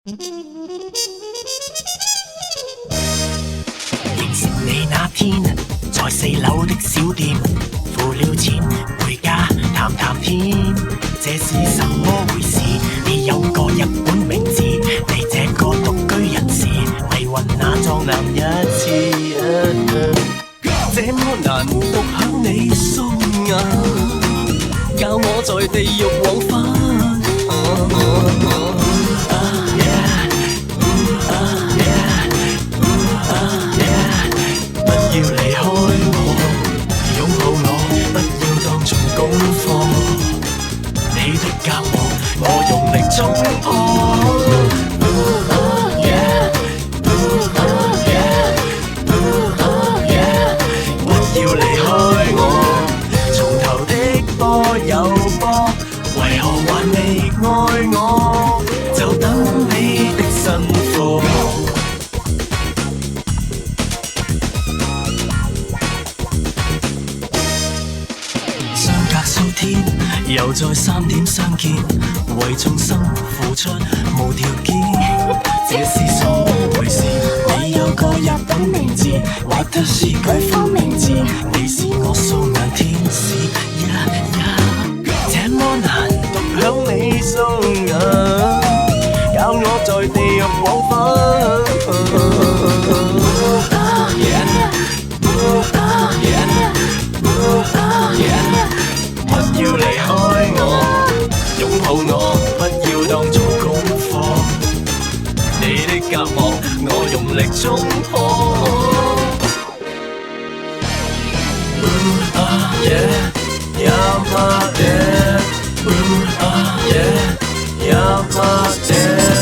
認識你那天，在4樓的小店，付了錢回家談談天。這是什麼回事？你有個日本名字，你這個獨居人士，迷魂那壯男一次。這麼難獨享你雙眼，教我在地獄往返。不要離開我，擁抱我，不要當做功課。你的隔膜，我用力衝破。不要離開我，從頭的波有波，為何還未愛我？就等你的辛苦。相隔數天，又再3點相見，為眾生付出無條件。這是什麼回事？你有個日本名字，或者是對方名字，你是我素顏天使。這麼難獨享你雙眼，教我在地獄往返。不要離開我，擁抱我，不要當做功課。你的隔膜，我用力衝破。Yeah, yeah, yeah, yeah, yeah, yeah.